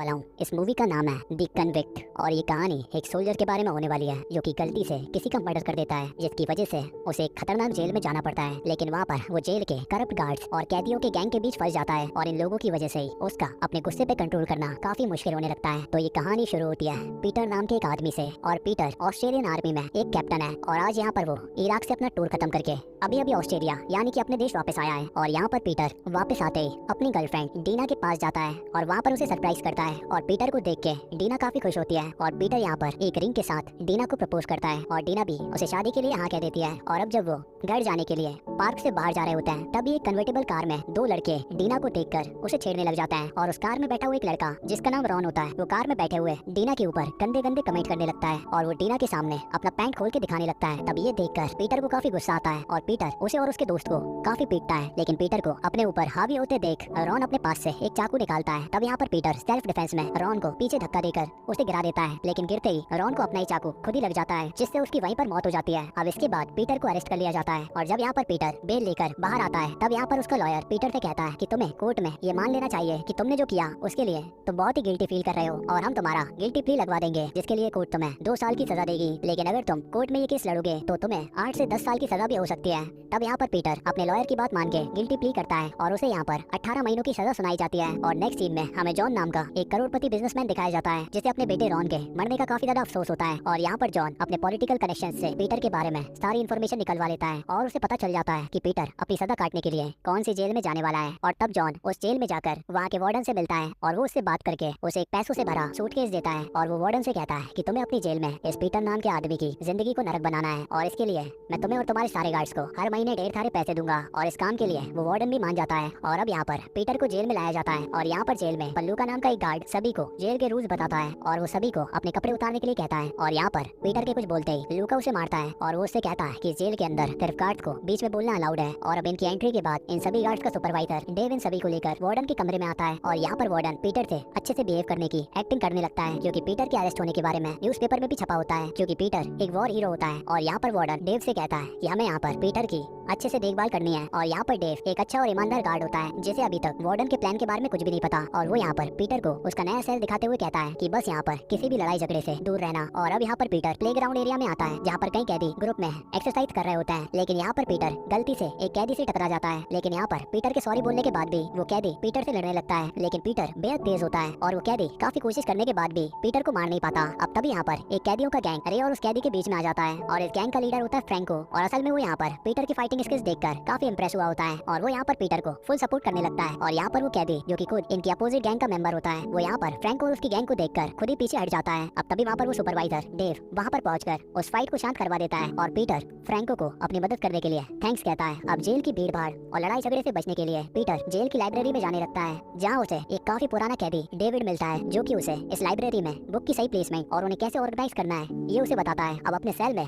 वाला हूँ। इस मूवी का नाम है द कन्विक्ट और ये कहानी एक सोल्जर के बारे में होने वाली है जो कि गलती से किसी का मर्डर कर देता है, जिसकी वजह से उसे एक खतरनाक जेल में जाना पड़ता है। लेकिन वहाँ पर वो जेल के करप्ट गार्ड्स और कैदियों के गैंग के बीच फंस जाता है और इन लोगों की वजह से ही उसका अपने गुस्से पे कंट्रोल करना काफी मुश्किल होने लगता है। तो ये कहानी शुरू होती है पीटर नाम के एक आदमी से, और पीटर ऑस्ट्रेलियन आर्मी में एक कैप्टन है और आज यहाँ पर वो इराक से अपना टूर खत्म करके अभी अभी ऑस्ट्रेलिया यानी कि अपने देश वापस आया है। और यहाँ पर पीटर वापस आते ही अपनी गर्लफ्रेंड डीना के पास जाता है और वहाँ पर उसे सरप्राइज करता है और पीटर को देख के डीना काफी खुश होती है और पीटर यहाँ पर एक रिंग के साथ डीना को प्रपोज करता है और डीना भी उसे शादी के लिए हाँ कह देती है। और अब जब वो घर जाने के लिए पार्क से बाहर जा रहे होते हैं तभी एक कन्वर्टेबल कार में दो लड़के डीना को देखकर उसे छेड़ने लग जाते हैं और उस कार में बैठा हुआ एक लड़का जिसका नाम रॉन होता है वो कार में बैठे हुए डीना के ऊपर गंदे गंदे कमेंट करने लगता है और वो डीना के सामने अपना पैंट खोल के दिखाने लगता है। तब ये देखकर पीटर को काफी गुस्सा आता है और पीटर उसे और उसके दोस्त को काफी पीटता है। लेकिन पीटर को अपने ऊपर हावी होते देख रॉन अपने पास से एक चाकू निकालता है। तब यहाँ पर पीटर सेल्फ डिफेंस में रॉन को पीछे धक्का देकर उसे गिरा देता है, लेकिन गिरते ही रॉन को अपना ही चाकू खुद ही लग जाता है जिससे उसकी वहीं पर मौत हो जाती है। अब इसके बाद पीटर को अरेस्ट कर लिया जाता है और जब यहाँ पर पीटर बेल लेकर बाहर आता है तब यहाँ पर उसका लॉयर पीटर से कहता है कि तुम्हें कोर्ट में ये मान लेना चाहिए कि तुमने जो किया उसके लिए तुम बहुत ही गिल्टी फील कर रहे हो और हम तुम्हारा गिल्टी प्ली लगवा देंगे जिसके लिए कोर्ट तुम्हें 2 साल की सजा देगी। लेकिन अगर तुम कोर्ट में ये केस लड़ोगे तो तुम्हें 8 से 10 साल की सजा भी हो सकती है। तब यहाँ पर पीटर अपने लॉयर की बात मान के गिल्टी प्ली करता है और उसे यहाँ पर 18 महीनों की सजा सुनाई जाती है। और नेक्स्ट सीन में हमें जॉन नाम का एक करोड़पति बिजनेसमैन दिखाया जाता है जिसे अपने बेटे रॉन के मरने का काफी ज्यादा अफसोस होता है। और यहाँ पर जॉन अपने पॉलिटिकल कनेक्शन से पीटर के बारे में सारी इन्फॉर्मेशन निकलवा लेता है और उसे पता चल जाता है कि पीटर अपनी सजा काटने के लिए कौन सी जेल में जाने वाला है। और तब जॉन उस जेल में जाकर वहाँ के वार्डन से मिलता है और वो उससे बात करके उसे एक पैसों से भरा सूटकेस देता है और वो वार्डन से कहता है कि तुम्हें अपनी जेल में इस पीटर नाम के आदमी की जिंदगी को नरक बनाना है और इसके लिए मैं तुम्हें और तुम्हारे सारे गार्ड्स को हर महीने ढेर सारे पैसे दूंगा। और इस काम के लिए वो वार्डन भी मान जाता है। और अब यहाँ पर पीटर को जेल में लाया जाता है और यहाँ पर जेल में पल्लू का नाम का एक गार्ड सभी को जेल के रूल्स बताता है और वो सभी को अपने कपड़े उतारने के लिए कहता है। और यहाँ पर पीटर के कुछ बोलते ही लूका उसे मारता है और वो उससे कहता है कि जेल के अंदर सिर्फ गार्ड्स को बीच में बोलना अलाउड है। और अब इनकी एंट्री के बाद इन सभी गार्ड्स का सुपरवाइजर डेव इन सभी को लेकर वार्डन के कमरे में आता है और यहाँ पर वार्डन पीटर से अच्छे से बिहेव करने की एक्टिंग करने लगता है क्योंकि पीटर के अरेस्ट होने के बारे में न्यूज़पेपर में भी छपा होता है क्योंकि पीटर एक वॉर हीरो होता है। और यहाँ पर वार्डन डेव से कहता है कि हमें यहाँ पर पीटर की अच्छे से देखभाल करनी है। और यहाँ पर डेव एक अच्छा और ईमानदार गार्ड होता है जिसे अभी तक वार्डन के प्लान के बारे में कुछ भी नहीं पता और वो यहाँ पर पीटर को उसका नया सेल दिखाते हुए कहता है कि बस यहाँ पर किसी भी लड़ाई झगड़े से दूर रहना। और अब यहाँ पर पीटर प्लेग्राउंड एरिया में आता है जहाँ पर कई कैदी ग्रुप में एक्सरसाइज कर रहे होते हैं। लेकिन यहाँ पर पीटर गलती से एक कैदी से टकरा जाता है, लेकिन यहाँ पर पीटर के सॉरी बोलने के बाद भी वो कैदी पीटर से लड़ने लगता है। लेकिन पीटर बेहद तेज होता है और वो कैदी काफी कोशिश करने के बाद भी पीटर को मार नहीं पाता। अब तभी यहाँ पर एक कैदियों का गैंग रे और उस कैदी के बीच में आ जाता है और इस गैंग का लीडर होता है फ्रैंको। और असल में वो यहाँ पर पीटर की फाइटिंग स्किल्स देखकर काफी इंप्रेस हुआ होता है और वो यहाँ पर पीटर को फुल सपोर्ट करने लगता है। और यहाँ पर वो कैदी जो कि खुद इनकी अपोजिट गैंग का मेंबर होता है वो यहाँ पर फ्रैंको और उसकी गैंग को देखकर खुद ही पीछे हट जाता है। अब तभी वहाँ पर वो सुपरवाइजर डेव वहाँ पर पहुंचकर उस फाइट को शांत करवा देता है और पीटर फ्रैंको को अपनी मदद करने के लिए थैंक्स कहता है। अब जेल की भीड़ भाड़ और लड़ाई झगड़े से बचने के लिए पीटर जेल की लाइब्रेरी में जाने लगता है जहाँ उसे एक काफी पुराना कैदी डेविड मिलता है जो कि उसे इस लाइब्रेरी में बुक की सही प्लेसमेंट और उन्हें कैसे ऑर्गेनाइज करना है ये उसे बताता है। अब अपने सेल में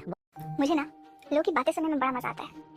मुझे ना लोगों की बातें सुनने में बड़ा मजा आता है।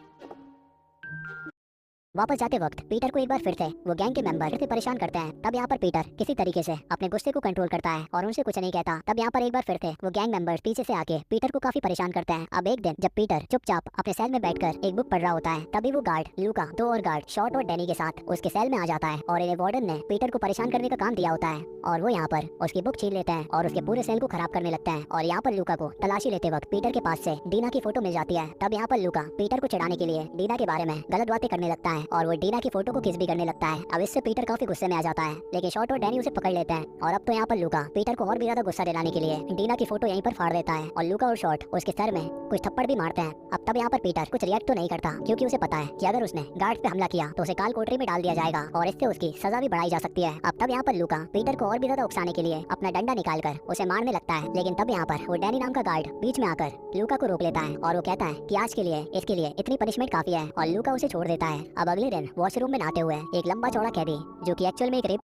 वापस जाते वक्त पीटर को एक बार फिर से वो गैंग के मेंबर से परेशान करते हैं। तब यहाँ पर पीटर किसी तरीके से अपने गुस्से को कंट्रोल करता है और उनसे कुछ नहीं कहता। तब यहाँ पर एक बार फिर से वो गैंग मेंबर्स पीछे से आके पीटर को काफी परेशान करते हैं। अब एक दिन जब पीटर चुपचाप अपने सेल में बैठकर एक बुक पढ़ रहा होता है तभी वो गार्ड लूका दो और गार्ड शॉर्ट और डैनी के साथ उसके सेल में आ जाता है और इन्हें वार्डन ने पीटर को परेशान करने का काम दिया होता है और वो यहाँ पर उसकी बुक छीन लेते हैं और उसके पूरे सेल को खराब करने लगते हैं। और यहाँ पर लूका को तलाशी लेते वक्त पीटर के पास से डीना की फोटो मिल जाती है। तब यहाँ पर लूका पीटर को चिढ़ाने के लिए डीना के बारे में गलत बातें करने लगता है और वो डीना की फोटो को किस भी करने लगता है। अब इससे पीटर काफी गुस्से में आ जाता है, लेकिन शॉर्ट और डैनी उसे पकड़ लेते हैं। और अब तो यहाँ पर लूका पीटर को और भी ज्यादा गुस्सा दिलाने के लिए डीना की फोटो यहीं पर फाड़ देता है और लूका और शॉर्ट उसके सर में कुछ थप्पड़ भी मारते हैं। अब तब यहाँ पर पीटर कुछ रिएक्ट तो नहीं करता क्योंकि उसे पता है कि अगर उसने गार्ड पे हमला किया तो उसे काल कोठरी में डाल दिया जाएगा और इससे उसकी सजा भी बढ़ाई जा सकती है। अब तब यहाँ पर लूका पीटर को और भी ज्यादा उकसाने के लिए अपना डंडा निकालकर उसे मारने लगता है, लेकिन तब यहाँ पर वो डैनी नाम का गार्ड बीच में आकर लूका को रोक लेता है और वो कहता है कि आज के लिए इसके लिए इतनी पनिशमेंट काफी है और लूका उसे छोड़ देता है। अब अगले दिन वॉशरूम में नहाते हुए एक लंबा चौड़ा कैदी जो कि एक्चुअल में एक रेप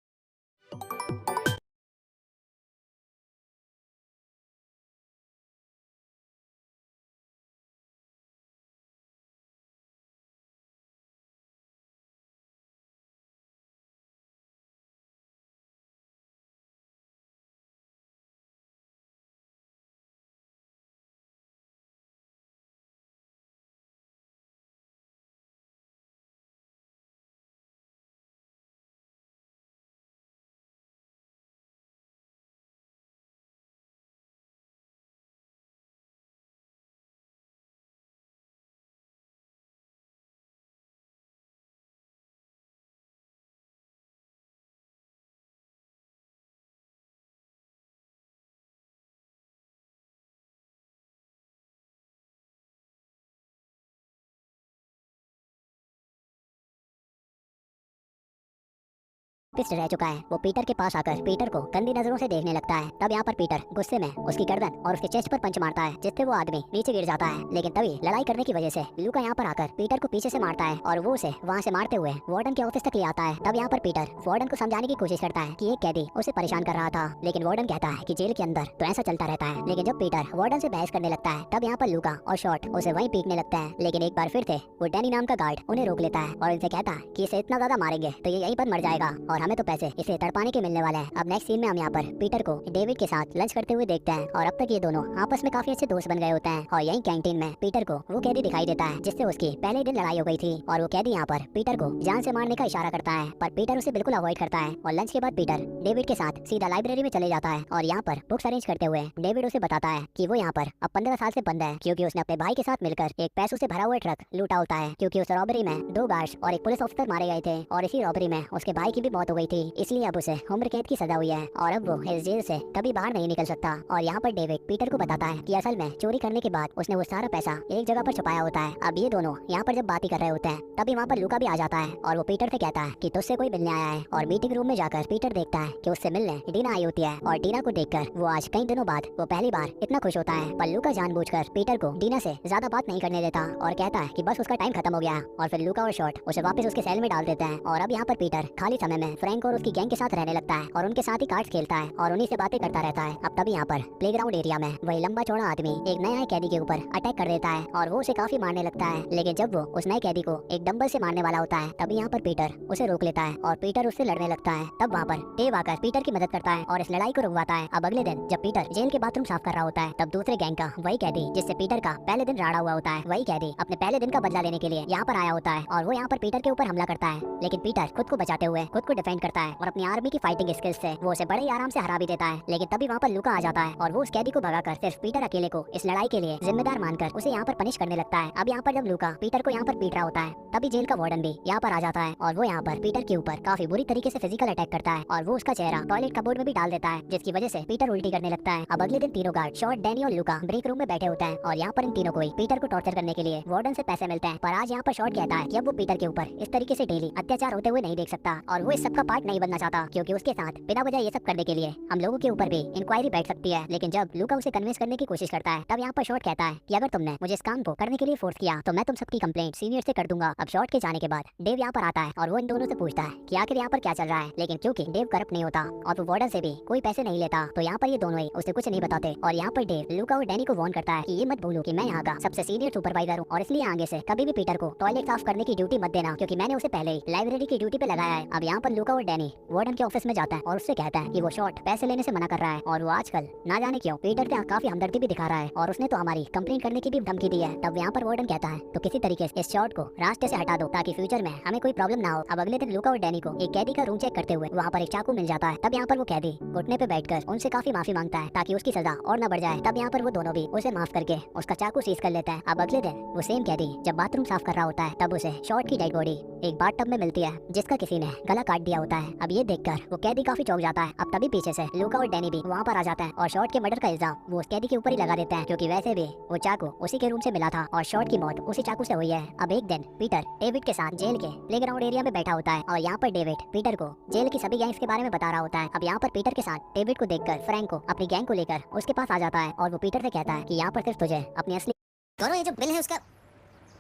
फिक्स्ड रह चुका है। वो पीटर के पास आकर पीटर को गंदी नजरों से देखने लगता है। तब यहाँ पर पीटर गुस्से में उसकी गर्दन और उसके चेस्ट पर पंच मारता है, जिससे वो आदमी नीचे गिर जाता है। लेकिन तभी लड़ाई करने की वजह से लूका यहाँ पर आकर पीटर को पीछे से मारता है और वो उसे वहाँ से मारते हुए वार्डन के ऑफिस तक ले आता है। तब यहाँ पर पीटर वार्डन को समझाने की कोशिश करता है कि एक कैदी उसे परेशान कर रहा था, लेकिन वार्डन कहता है कि जेल के अंदर तो ऐसा चलता रहता है। लेकिन जब पीटर वार्डन से बहस करने लगता है, तब यहाँ पर लूका और शॉर्ट उसे वहीं पीटने लगता है। लेकिन एक बार फिर से वो डैनी नाम का गार्ड उन्हें रोक लेता है और उनसे कहता है कि इसे इतना ज्यादा मारेंगे तो ये यहीं पर मर जाएगा और हमें तो पैसे इसे तड़पाने के मिलने वाले हैं। अब नेक्स्ट सीन में हम यहाँ पर पीटर को डेविड के साथ लंच करते हुए देखते हैं और अब तक ये दोनों आपस में काफी अच्छे दोस्त बन गए होते हैं। और यहीं कैंटीन में पीटर को वो कैदी दिखाई देता है जिससे उसकी पहले दिन लड़ाई हो गई थी और वो कैदी यहाँ पर पीटर को जान से मारने का इशारा करता है, पर पीटर उसे बिल्कुल अवॉइड करता है। और लंच के बाद पीटर डेविड के साथ सीधा लाइब्रेरी में चले जाता है और यहाँ पर बुक्स अरेंज करते हुए डेविड उसे बताता है कि वो यहाँ पर अब 15 साल से बंद है क्योंकि उसने अपने भाई के साथ मिलकर एक पैसों से भरा हुआ ट्रक लूटा होता है। क्योंकि उस रॉबरी में 2 गार्ड्स और एक पुलिस ऑफिसर मारे गए थे और इसी रॉबरी में उसके भाई की भी मौत हो गई थी, इसलिए अब उसे उम्र कैद की सजा हुई है और अब वो इस जेल से कभी बाहर नहीं निकल सकता। और यहाँ पर डेविड पीटर को बताता है कि असल में चोरी करने के बाद उसने वो सारा पैसा एक जगह पर छुपाया होता है। अब ये दोनों यहाँ पर जब बात ही कर रहे होते हैं तभी वहाँ पर लूका भी आ जाता है और वो पीटर से कहता है कि तुझसे कोई मिलने आया है। और मीटिंग रूम में जाकर पीटर देखता है कि उससे मिलने डीना आई होती है और डीना को देखकर वो आज कई दिनों बाद वो पहली बार इतना खुश होता है। पर लूका जानबूझकर पीटर को डीना से ज्यादा बात नहीं करने देता और कहता है कि बस उसका टाइम खत्म हो गया। और फिर लूका और शॉर्ट उसे वापस उसके सेल में डाल देते हैं। और अब यहाँ पर पीटर खाली समय में फ्रैंक और उसकी गैंग के साथ रहने लगता है और उनके साथ ही कार्ड्स खेलता है और उन्हीं से बातें करता रहता है। अब तभी यहाँ पर प्लेग्राउंड एरिया में वही लंबा चौड़ा आदमी एक नए कैदी के ऊपर अटैक कर देता है और वो उसे काफी मारने लगता है। लेकिन जब वो उस नए कैदी को एक डंबल से मारने वाला होता है तभी यहाँ पर पीटर उसे रोक लेता है और पीटर उससे लड़ने लगता है। तब वहाँ पर डेव आकर पीटर की मदद करता है और इस लड़ाई को रुकवाता है। अब अगले दिन जब पीटर जेल के बाथरूम साफ कर रहा होता है तब दूसरे गैंग का वही कैदी जिससे पीटर का पहले दिन राड़ा हुआ होता है, वही कैदी अपने पहले दिन का बदला लेने के लिए यहाँ पर आया होता है और वो यहाँ पर पीटर के ऊपर हमला करता है। लेकिन पीटर खुद को बचाते हुए खुद को डिफेंड करता है और अपनी आर्मी की फाइटिंग स्किल्स से वो उसे बड़े ही आराम से हरा भी देता है। लेकिन तभी वहाँ पर लूका आ जाता है और वो उस कैदी को भगाकर सिर्फ पीटर अकेले को इस लड़ाई के लिए जिम्मेदार मानकर उसे यहाँ पर पनिश करने लगता है। अब यहाँ पर जब लूका पीटर को यहाँ पर पीट रहा होता है तभी जेल का वार्डन भी यहाँ पर आ जाता है और वो यहाँ पर पीटर के ऊपर काफी बुरी तरीके से फिजिकल अटैक करता है और वो उसका चेहरा टॉयलेट कबोर्ड में भी डाल देता है, जिसकी वजह से पीटर उल्टी करने लगता है। अब अगले दिन तीनों गार्ड शॉर्ट, डैनी और लूका ब्रेक रूम में बैठे होते हैं और यहाँ पर इन तीनों को ही पीटर को टॉर्चर करने के लिए वार्डन से पैसे मिलते हैं। पर आज यहाँ पर शॉर्ट कहता है कि अब वो पीटर के ऊपर इस तरीके से डेली अत्याचार होते हुए नहीं देख सकता और वो इस सब का पार्ट नहीं बनना चाहता क्योंकि उसके साथ बिना वजह ये सब करने के लिए हम लोगों के ऊपर भी इंक्वायरी बैठ सकती है। लेकिन जब लूका उसे कन्विंस करने की कोशिश करता है तब यहाँ पर शॉर्ट कहता है कि अगर तुमने मुझे इस काम को करने के लिए फोर्स किया तो मैं तुम सबकी कंप्लेंट सीनियर से कर दूंगा। अब शॉर्ट के जाने के बाद डेव यहाँ पर आता है और वो इन दोनों से पूछता है कि आखिर यहाँ पर क्या चल रहा है। लेकिन क्योंकि डेव करप्ट नहीं होता और वो वार्डन से भी कोई पैसे नहीं लेता तो यहाँ पर ये दोनों ही उसे कुछ नहीं बताते। और यहाँ पर डेव लूका और डैनी को वार्न करता है कि ये मत भूलो कि मैं यहाँ का सबसे सीनियर सुपरवाइजर हूँ और इसलिए आगे से कभी भी पीटर को टॉयलेट साफ करने की ड्यूटी मत देना क्योंकि मैंने उसे पहले ही लाइब्रेरी की ड्यूटी पे लगाया है। अब यहाँ पर लूका और डैनी वार्डन के ऑफिस में जाता है और उससे कहता है कि वो शॉर्ट पैसे लेने से मना कर रहा है और वो आजकल ना जाने क्यों पीटर पे काफी हमदर्दी भी दिखा रहा है और उसने तो हमारी कंप्लेंट करने की भी धमकी दी है। तब यहाँ पर वार्डन कहता है तो किसी तरीके से इस शॉर्ट को रास्ते से हटा दो ताकि फ्यूचर में हमें कोई प्रॉब्लम ना हो। अब अगले दिन लूका और डैनी को एक कैदी का रूम चेक करते हुए वहाँ पर एक चाकू मिल जाता है। तब यहाँ पर वो कैदी घुटने पे बैठकर उनसे काफी माफी मांगता है ताकि उसकी सजा और न बढ़ जाए। तब यहाँ पर वो दोनों भी उसे माफ करके उसका चाकू सीज कर लेता है। अब अगले दिन वो सेम कैदी जब बाथरूम साफ कर रहा होता है तब उसे शॉर्ट की डेड बॉडी एक बाथटब में मिलती है जिसका किसी ने गला काट दिया होता है। अब ये देखकर वो कैदी काफी चौंक जाता है। अब तभी पीछे से लूका और डैनी भी वहाँ पर आ जाता है और शॉर्ट के मर्डर का इल्जाम वो उस कैदी के ऊपर ही लगा देते हैं क्योंकि वैसे भी वो चाकू उसी के रूम से मिला था और शॉर्ट की मौत उसी चाकू से हुई है। अब एक दिन पीटर डेविड के साथ जेल के प्लेग्राउंड एरिया में बैठा होता है और यहाँ पर डेविड पीटर को जेल की सभी गैंग्स के बारे में बता रहा होता है। अब यहाँ पर पीटर के साथ डेविड को देखकर फ्रैंक को अपनी गैंग को लेकर उसके पास आ जाता है और वो पीटर से कहता है कि यहाँ पर सिर्फ तुझे अपनी असली गौरव ये जो बिल है उसका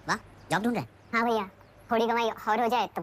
वाह जॉब ढूंढ रहे हैं। हाँ भैया, थोड़ी कमाई और हो जाए तो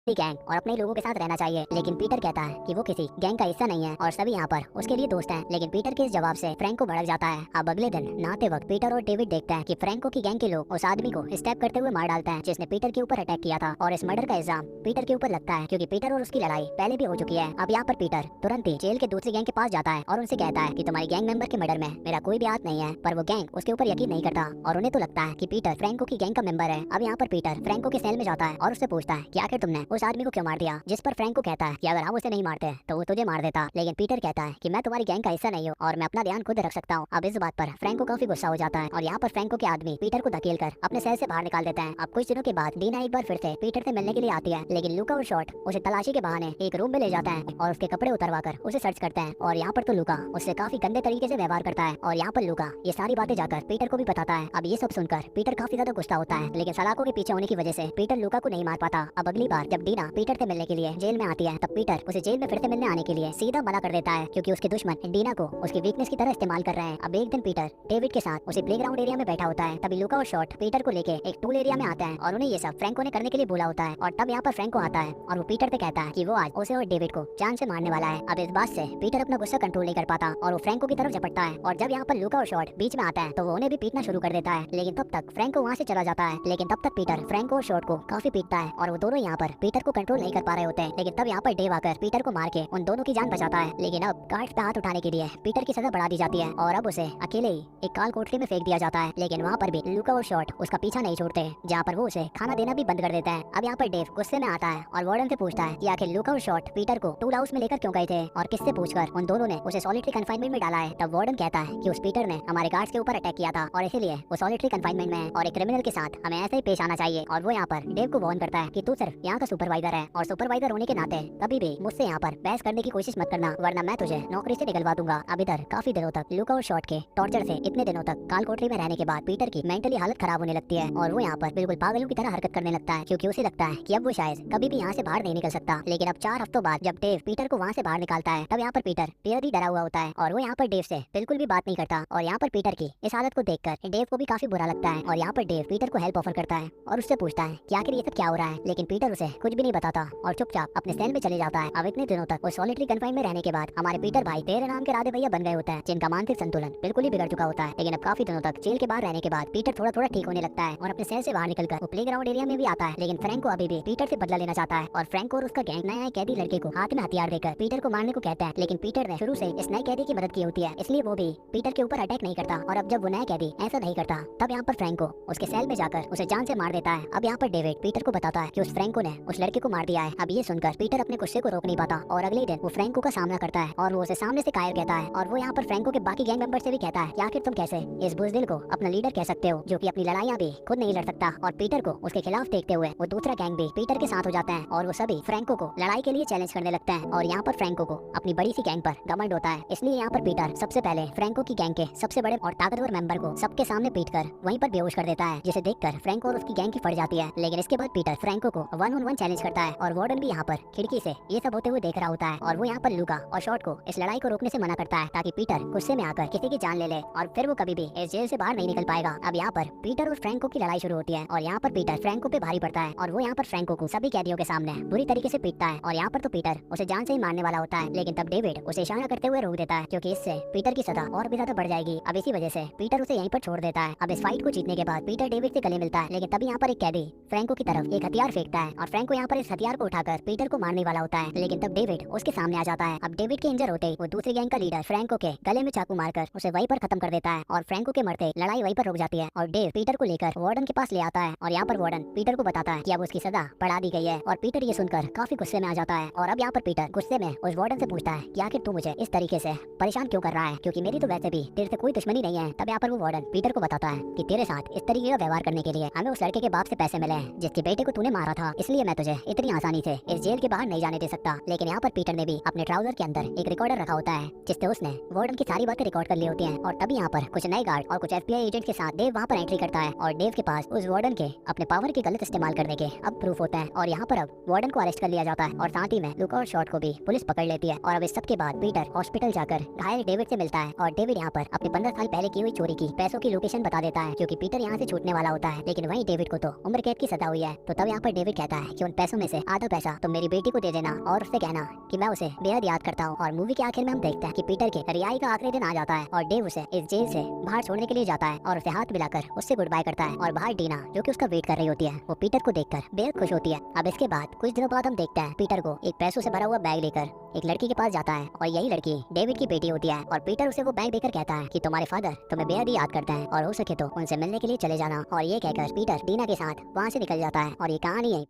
गैंग और अपने लोगों के साथ रहना चाहिए। लेकिन पीटर कहता है कि वो किसी गैंग का हिस्सा नहीं है और सभी यहाँ पर उसके लिए दोस्त हैं। लेकिन पीटर के इस जवाब से फ्रैंक को भड़क जाता है। अब अगले दिन नहाते वक्त पीटर और डेविड देखता है कि फ्रैंको की गैंग के लोग उस आदमी को स्टैप करते हुए मार डालते हैं जिसने पीटर के ऊपर अटैक किया था और इस मर्डर का इल्जाम पीटर के ऊपर लगता है क्योंकि पीटर और उसकी लड़ाई पहले भी हो चुकी है। अब यहाँ पर पीटर तुरंत ही जेल के दूसरी गैंग के पास जाता है और उनसे कहता है कि तुम्हारी गैंग मेंबर के मर्डर में मेरा कोई भी हाथ नहीं है। पर वो गैंग उसके ऊपर यकीन नहीं करता और उन्हें तो लगता है कि पीटर फ्रैंको की गैंग का मेंबर है। अब यहाँ पर पीटर फ्रैंको के सेल में जाता है और उससे पूछता है कि आखिर तुमने उस आदमी को क्यों मार दिया, जिस पर फ्रैंको कहता है कि अगर हम उसे नहीं मारते तो वो तुझे मार देता। लेकिन पीटर कहता है कि मैं तुम्हारी गैंग का हिस्सा नहीं हूँ और मैं अपना ध्यान खुद रख सकता हूँ। अब इस बात पर फ्रैंको काफी गुस्सा हो जाता है और यहाँ पर फ्रैंको के आदमी पीटर को धकेल कर अपने सेल से बाहर निकाल देते हैं। अब कुछ दिनों के बाद डीना एक बार फिर से पीटर से मिलने के लिए आती है लेकिन लूका और शॉर्ट उसे तलाशी के बहाने एक रूम में ले जाता है और उसके कपड़े उतरवा कर उसे सर्च करते हैं। और यहाँ पर तो लूका उससे काफी गंदे तरीके से व्यवहार करता है और यहाँ पर लूका ये सारी बातें जाकर पीटर को भी बताता है। अब ये सब सुनकर पीटर काफी ज्यादा गुस्सा होता है लेकिन सलाखों के पीछे होने की वजह से पीटर लूका को नहीं मार पाता। अब अगली बार जब जब डीना पीटर से मिलने के लिए जेल में आती है तब पीटर उसे जेल में फिर से मिलने आने के लिए सीधा मना कर देता है क्योंकि उसके दुश्मन डीना को उसकी वीकनेस की तरह इस्तेमाल कर रहे हैं। अब एक दिन पीटर डेविड के साथ उसे प्लेग्राउंड एरिया में बैठा होता है, तभी लूका और शॉर्ट पीटर को लेके एक टूल एरिया में आता है और उन्हें ये सब फ्रैंको ने करने के लिए बोला होता है। और तब यहाँ पर फ्रैंको आता है और वो पीटर से कहता है कि वो आज उसे और डेविड को जान से मारने वाला है। अब इस बात से पीटर अपना गुस्सा कंट्रोल नहीं कर पाता और वो फ्रैंको की तरफ झपटता है और जब यहाँ पर लूका और शॉर्ट बीच में आता है तो वो उन्हें भी पीटना शुरू कर देता है। लेकिन तब तक फ्रैंको वहाँ से चला जाता है। लेकिन तब तक पीटर फ्रैंको और शॉर्ट को काफी पीटता है और वो दोनों यहाँ पर पीटर को कंट्रोल नहीं कर पा रहे होते हैं। लेकिन तब यहाँ पर डेव आकर पीटर को मार के उन दोनों की जान बचाता है। लेकिन अब गार्ड्स पे हाथ उठाने के लिए पीटर की सजा बढ़ा दी जाती है और अब उसे अकेले ही एक काल कोठरी में फेंक दिया जाता है। लेकिन वहाँ पर भी लूका और शॉर्ट उसका पीछा नहीं छोड़ते, जहाँ पर वो उसे खाना देना भी बंद कर देता है। अब यहाँ पर डेव गुस्से में आता है और वार्डन से पूछता है कि आखिर लूका और शॉर्ट पीटर को टूल हाउस में लेकर क्यों गए थे और किससे पूछकर उन दोनों ने उसे सॉलिटरी कंफाइनमेंट में डाला है। तब वार्डन कहता है कि उस पीटर ने हमारे गार्ड्स के ऊपर अटैक किया था और इसीलिए वो सॉलिटरी कंफाइनमेंट में है और एक क्रिमिनल के साथ हमें ऐसे ही पेश आना चाहिए। और वो यहाँ पर डेव को वार्न करता है कि तू सिर्फ यहाँ का सुपरवाइजर है और सुपरवाइजर होने के नाते कभी भी मुझसे यहाँ पर बहस करने की कोशिश मत करना, वरना मैं तुझे नौकरी से निकलवा दूंगा। अब इधर काफी दिनों तक लूका और शॉर्ट के टॉर्चर से इतने दिनों तक काल कोठरी में रहने के बाद पीटर की मेंटली हालत खराब होने लगती है और वो यहाँ पर बिल्कुल पागलों की तरह हरकत करने लगता है क्योंकि उसे लगता है कि अब वो शायद कभी भी यहाँ से बाहर नहीं निकल सकता। लेकिन अब 4 हफ्तों बाद जब डेव पीटर को वहाँ से बाहर निकालता है तब यहाँ पर पीटर बेहद ही डरा हुआ होता है और वो यहाँ पर डेव से बिल्कुल भी बात नहीं करता। और यहाँ पर पीटर की इस हालत को देखकर डेव को भी काफी बुरा लगता है और यहाँ पर डेव पीटर को हेल्प ऑफर करता है और उससे पूछता है कि आखिर ये सब क्या हो रहा है। लेकिन पीटर उसे कुछ भी नहीं बताता और चुपचाप अपने सेल में चले जाता है। अब इतने दिनों तक वो सॉलिटरी कन्फाइन में रहने के बाद हमारे पीटर भाई तेरे नाम के राधे भैया बन गए होते हैं, जिनका मानसिक संतुलन बिल्कुल ही बिगड़ चुका होता है। लेकिन अब काफी दिनों तक जेल के बाहर रहने के बाद पीटर थोड़ा थोड़ा ठीक होने लगता है और अपने सेल से बाहर निकलकर वो प्लेग्राउंड एरिया में भी आता है। लेकिन फ्रैंको अभी भी पीटर से बदला लेना चाहता है और फ्रैंको और उसका गैंग नए कैदी लड़के को हाथ में हथियार देकर पीटर को मारने को कहता है। लेकिन पीटर ने शुरू से इस नए कैदी की मदद की होती है, इसलिए वो भी पीटर के ऊपर अटैक नहीं करता। और अब जब वो नया कैदी ऐसा नहीं करता तब यहाँ पर फ्रैंको उसके सेल में जाकर उसे जान से मार देता है। अब यहाँ पर डेविड पीटर को बताता है कि उस फ्रैंको ने उस लड़के को मार दिया है। अब ये सुनकर पीटर अपने गुस्से को रोक नहीं पाता और अगले दिन वो फ्रैंको का सामना करता है और वो उसे सामने से कायर कहता है। और वो यहाँ पर फ्रैंको के बाकी गैंग मेंबर से भी कहता है कि आखिर तुम कैसे इस बुज़दिल को अपना लीडर कह सकते हो जो कि अपनी लड़ाइयाँ भी खुद नहीं लड़ सकता। और पीटर को उसके खिलाफ देखते हुए वो दूसरा गैंग भी पीटर के साथ हो जाता है और वो सभी फ्रैंको को लड़ाई के लिए चैलेंज करने लगते हैं। और यहाँ पर फ्रैंको को अपनी बड़ी सी गैंग पर घमंड होता है, इसलिए यहाँ पर पीटर सबसे पहले फ्रैंको की गैंग के सबसे बड़े और ताकतवर मेंबर को सबके सामने पीटकर वहीं पर बेहोश कर देता है, जिसे देखकर फ्रैंको और उसकी गैंग की फट जाती है। लेकिन इसके बाद पीटर फ्रैंको को 1-on-1 चैलेंज करता है और वार्डन भी यहाँ पर खिड़की से ये सब होते हुए देख रहा होता है और वो यहाँ पर लूका और शॉर्ट को इस लड़ाई को रोकने से मना करता है ताकि पीटर गुस्से में आकर किसी की जान ले ले और फिर वो कभी भी इस जेल से बाहर नहीं निकल पाएगा। अब यहाँ पर पीटर और फ्रैंको की लड़ाई शुरू होती है और यहाँ पर पीटर फ्रैंको पे भारी पड़ता है और वो यहाँ पर फ्रैंको को सभी कैदियों के सामने बुरी तरीके से पीटता है। और यहाँ पर तो पीटर उसे जान से ही मारने वाला होता है, लेकिन तब डेविड उसे इशारा करते हुए रोक देता है क्योंकि इससे पीटर की सजा और भी ज्यादा बढ़ जाएगी। अब इसी वजह से पीटर उसे यहीं पर छोड़ देता है। अब इस फाइट को जीतने के बाद पीटर डेविड से गले मिलता है, लेकिन तभी यहाँ पर एक कैदी फ्रैंको की तरफ एक हथियार फेंकता है और फ्रैंको यहाँ पर इस हथियार को उठाकर पीटर को मारने वाला होता है। लेकिन तब डेविड उसके सामने आ जाता है। अब डेविड के इंजर होते ही वो दूसरी गैंग का लीडर फ्रैंको के गले में चाकू मारकर उसे वहीं पर खत्म कर देता है और फ्रैंको के मरते लड़ाई वहीं पर रुक जाती है। और डेव पीटर को लेकर वार्डन के पास ले आता है और यहाँ पर वार्डन पीटर को बताता है कि अब उसकी सजा बढ़ा दी गई है और पीटर ये सुनकर काफी गुस्से में आ जाता है। और अब यहाँ पर पीटर गुस्से में उस वार्डन से पूछता है कि आखिर तू मुझे इस तरीके से परेशान क्यों कर रहा है, क्योंकि मेरी तो वैसे भी तेरे से कोई दुश्मनी नहीं है। तब यहाँ पर वो वार्डन पीटर को बताता है कि तेरे साथ इस तरीके का व्यवहार करने के लिए हमें उस लड़के के बाप से पैसे मिले हैं जिसके बेटे को तूने मारा था, इसलिए मैं तुझे इतनी आसानी से इस जेल के बाहर नहीं जाने दे सकता। लेकिन यहाँ पर पीटर ने भी अपने ट्राउजर के अंदर एक रिकॉर्डर रखा होता है जिससे उसने वार्डन की सारी बातें रिकॉर्ड कर ली होती हैं। और तभी यहाँ पर कुछ नए गार्ड और कुछ FBI एजेंट के साथ डेव वहाँ पर एंट्री करता है और डेव के पास उस वार्डन के अपने पावर के गलत इस्तेमाल करने के अब प्रूफ होता है। और यहाँ पर अब वार्डन को अरेस्ट कर लिया जाता है और साथ ही में लूका और शॉर्ट को भी पुलिस पकड़ लेती है। और अब इस सब के बाद पीटर हॉस्पिटल जाकर घायल डेविड से मिलता है और डेविड यहाँ पर अपने 15 साल पहले की हुई चोरी की पैसों की लोकेशन बता देता है क्योंकि पीटर यहाँ से छूटने वाला होता है। लेकिन वहीं डेविड को तो उम्र कैद की सजा हुई है। तो तब यहाँ पर डेविड कहता है कि उन पैसों में से आधा पैसा तुम मेरी बेटी को दे देना और उससे कहना कि मैं उसे बेहद याद करता हूँ। और मूवी के आखिर में हम देखते हैं कि पीटर के रिहाई का आखिरी दिन आ जाता है और डेव उसे इस जेल से बाहर छोड़ने के लिए जाता है और उसे हाथ मिलाकर उससे गुड बाय करता है। और बाहर डीना जो कि उसका वेट कर रही होती है वो पीटर को देखकर बेहद खुश होती है। अब इसके बाद कुछ दिनों बाद हम देखते हैं पीटर को एक पैसों से भरा हुआ बैग लेकर एक लड़की के पास जाता है और यही लड़की डेविड की बेटी होती है। और पीटर उसे वो बैग देकर कहता है कि तुम्हारे फादर तुम्हें बेहद ही याद करते हैं और हो सके तो उनसे मिलने के लिए चले जाना। और ये कहकर पीटर डीना के साथ वहाँ से निकल जाता है और ये कहानी है